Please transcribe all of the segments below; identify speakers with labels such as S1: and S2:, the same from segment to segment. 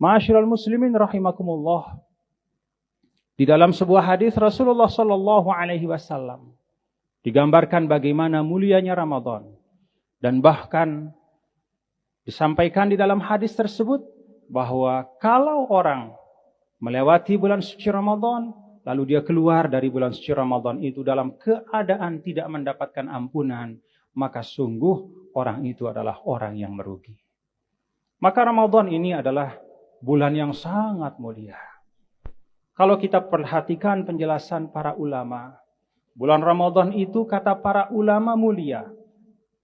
S1: Ma'asyiral muslimin rahimakumullah. Di dalam sebuah hadis Rasulullah sallallahu alaihi wasallam digambarkan bagaimana mulianya Ramadan, dan bahkan disampaikan di dalam hadis tersebut bahwa kalau orang melewati bulan suci Ramadan lalu dia keluar dari bulan suci Ramadan itu dalam keadaan tidak mendapatkan ampunan, maka sungguh orang itu adalah orang yang merugi. Maka Ramadan ini adalah bulan yang sangat mulia. Kalau kita perhatikan penjelasan para ulama, bulan Ramadan itu kata para ulama mulia.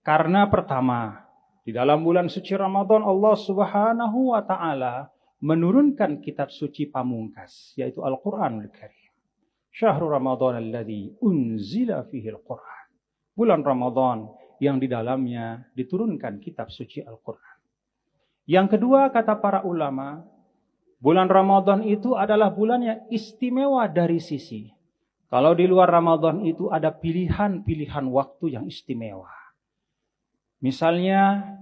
S1: Karena pertama, di dalam bulan suci Ramadan Allah Subhanahu wa taala menurunkan kitab suci pamungkas, yaitu Al-Qur'anul Karim. Syahrul Ramadan alladzi unzila fihi al-Qur'an. Bulan Ramadan yang di dalamnya diturunkan kitab suci Al-Qur'an. Yang kedua kata para ulama, bulan Ramadan itu adalah bulan yang istimewa dari sisi. Kalau di luar Ramadan itu ada pilihan-pilihan waktu yang istimewa. Misalnya,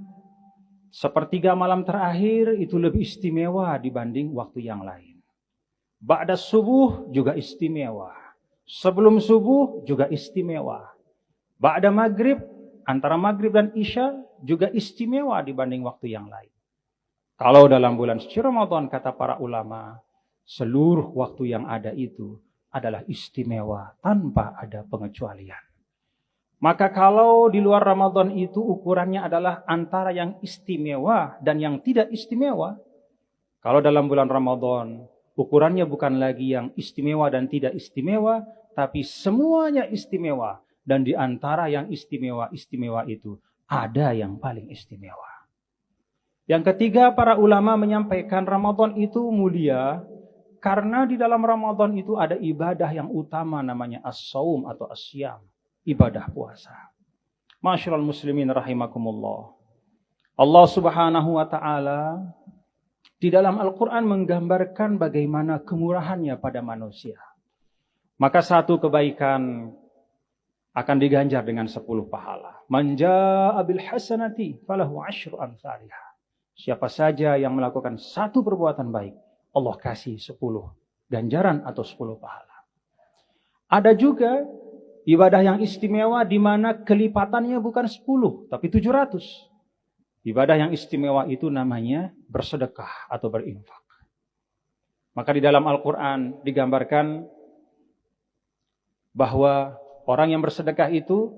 S1: sepertiga malam terakhir itu lebih istimewa dibanding waktu yang lain. Ba'da subuh juga istimewa. Sebelum subuh juga istimewa. Ba'da maghrib, antara maghrib dan isya juga istimewa dibanding waktu yang lain. Kalau dalam bulan suci Ramadan kata para ulama, seluruh waktu yang ada itu adalah istimewa tanpa ada pengecualian. Maka kalau di luar Ramadan itu ukurannya adalah antara yang istimewa dan yang tidak istimewa. Kalau dalam bulan Ramadan ukurannya bukan lagi yang istimewa dan tidak istimewa, tapi semuanya istimewa. Dan di antara yang istimewa-istimewa itu ada yang paling istimewa. Yang ketiga, para ulama menyampaikan Ramadan itu mulia karena di dalam Ramadan itu ada ibadah yang utama namanya as-saum atau as-syam, ibadah puasa. Ma'asyiral muslimin rahimakumullah. Allah Subhanahu wa taala di dalam Al-Qur'an menggambarkan bagaimana kemurahannya pada manusia. Maka satu kebaikan akan diganjar dengan 10 pahala. Man jaa'a bil hasanati falahu 'asyru amsalihha. Siapa saja yang melakukan satu perbuatan baik, Allah kasih 10 ganjaran atau 10 pahala. Ada juga ibadah yang istimewa di mana kelipatannya bukan 10, tapi 700. Ibadah yang istimewa itu namanya bersedekah atau berinfak. Maka di dalam Al-Quran digambarkan bahwa orang yang bersedekah itu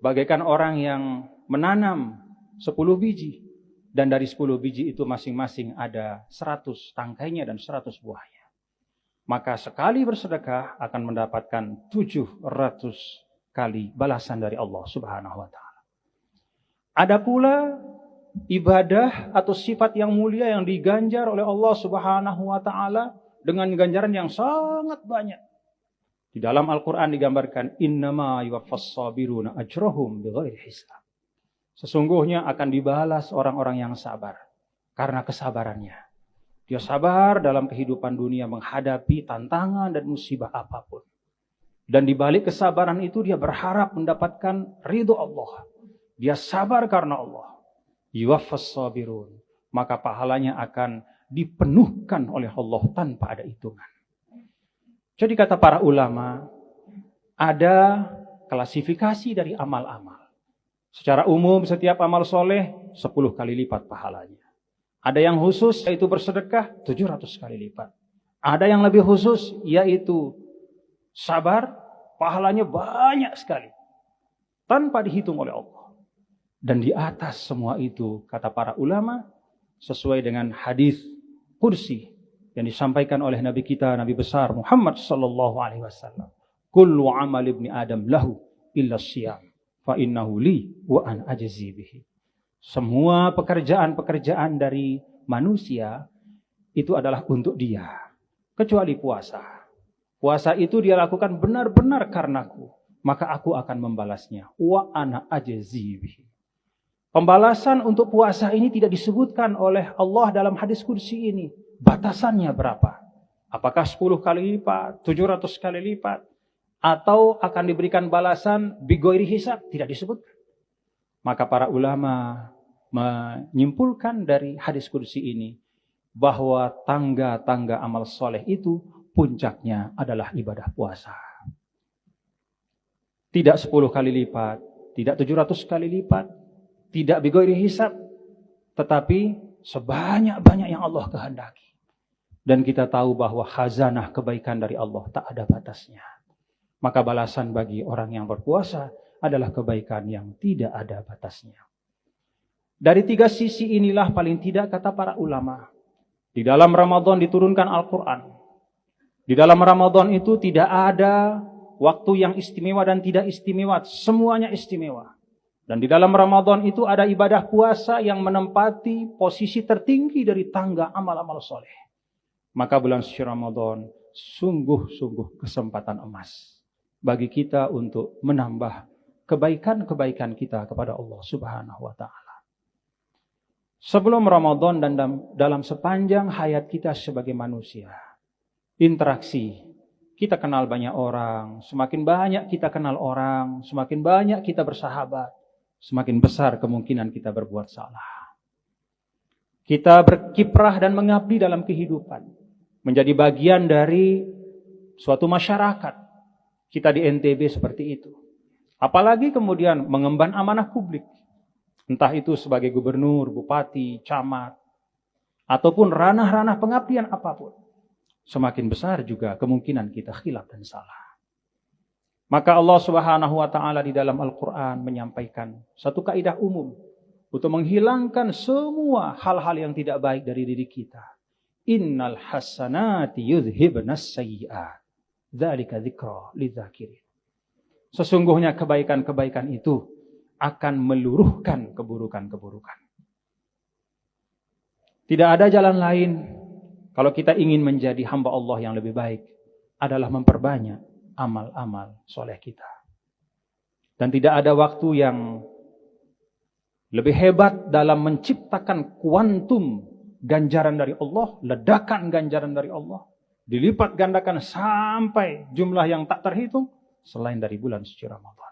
S1: bagaikan orang yang menanam 10 biji. Dan dari 10 biji itu masing-masing ada 100 tangkainya dan 100 buahnya. Maka sekali bersedekah akan mendapatkan 700 kali balasan dari Allah Subhanahu wa taala. Ada pula ibadah atau sifat yang mulia yang diganjar oleh Allah Subhanahu wa taala dengan ganjaran yang sangat banyak. Di dalam Al-Qur'an digambarkan innama yuwaffas sabiruna ajrahum bighairi hisab. Sesungguhnya akan dibalas orang-orang yang sabar karena kesabarannya. Dia sabar dalam kehidupan dunia menghadapi tantangan dan musibah apapun. Dan di balik kesabaran itu dia berharap mendapatkan ridho Allah. Dia sabar karena Allah. Yuwaffas sabirun. Maka pahalanya akan dipenuhkan oleh Allah tanpa ada hitungan. Jadi kata para ulama, ada klasifikasi dari amal-amal. Secara umum setiap amal soleh 10 kali lipat pahalanya. Ada yang khusus yaitu bersedekah 700 kali lipat. Ada yang lebih khusus yaitu sabar, pahalanya banyak sekali. Tanpa dihitung oleh Allah. Dan di atas semua itu kata para ulama sesuai dengan hadis kursi yang disampaikan oleh Nabi kita, Nabi besar Muhammad sallallahu alaihi wasallam. Kullu amal ibni Adam lahu illa siyam. Fa innahu li wa an ajzi bihi. Semua pekerjaan-pekerjaan dari manusia itu adalah untuk dia, kecuali puasa. Puasa itu dia lakukan benar-benar karenaku, maka aku akan membalasnya. Wa ana ajzi bihi. Pembalasan untuk puasa ini tidak disebutkan oleh Allah dalam hadis kursi ini. Batasannya berapa? Apakah 10 kali lipat, 700 kali lipat? Atau akan diberikan balasan bigoiri hisab, tidak disebutkan. Maka para ulama menyimpulkan dari hadis kursi ini bahwa tangga-tangga amal soleh itu puncaknya adalah ibadah puasa. Tidak 10 kali lipat, tidak 700 kali lipat, tidak bighairi hisab, tetapi sebanyak-banyak yang Allah kehendaki. Dan kita tahu bahwa khazanah kebaikan dari Allah tak ada batasnya. Maka balasan bagi orang yang berpuasa adalah kebaikan yang tidak ada batasnya. Dari 3 sisi inilah paling tidak kata para ulama, di dalam Ramadan diturunkan Al-Quran. Di dalam Ramadan itu tidak ada waktu yang istimewa dan tidak istimewa, semuanya istimewa. Dan di dalam Ramadan itu ada ibadah puasa yang menempati posisi tertinggi dari tangga amal-amal soleh. Maka bulan suci Ramadan sungguh-sungguh kesempatan emas bagi kita untuk menambah kebaikan-kebaikan kita kepada Allah Subhanahu wa ta'ala. Sebelum Ramadan dan dalam sepanjang hayat kita sebagai manusia, interaksi, kita kenal banyak orang, semakin banyak kita kenal orang, semakin banyak kita bersahabat, semakin besar kemungkinan kita berbuat salah. Kita berkiprah dan mengabdi dalam kehidupan, menjadi bagian dari suatu masyarakat. Kita di NTB seperti itu. Apalagi kemudian mengemban amanah publik. Entah itu sebagai gubernur, bupati, camat, ataupun ranah-ranah pengabdian apapun. Semakin besar juga kemungkinan kita khilaf dan salah. Maka Allah Subhanahu wa ta'ala di dalam Al-Quran menyampaikan satu kaidah umum untuk menghilangkan semua hal-hal yang tidak baik dari diri kita. Innal hasanati yudhibnas sayyi'at. Dzalika dzikra lidzakirin. Sesungguhnya kebaikan-kebaikan itu akan meluruhkan keburukan-keburukan. Tidak ada jalan lain kalau kita ingin menjadi hamba Allah yang lebih baik adalah memperbanyak amal-amal soleh kita. Dan tidak ada waktu yang lebih hebat dalam menciptakan kuantum ganjaran dari Allah, ledakan ganjaran dari Allah, dilipat gandakan sampai jumlah yang tak terhitung selain dari bulan suci Ramadan.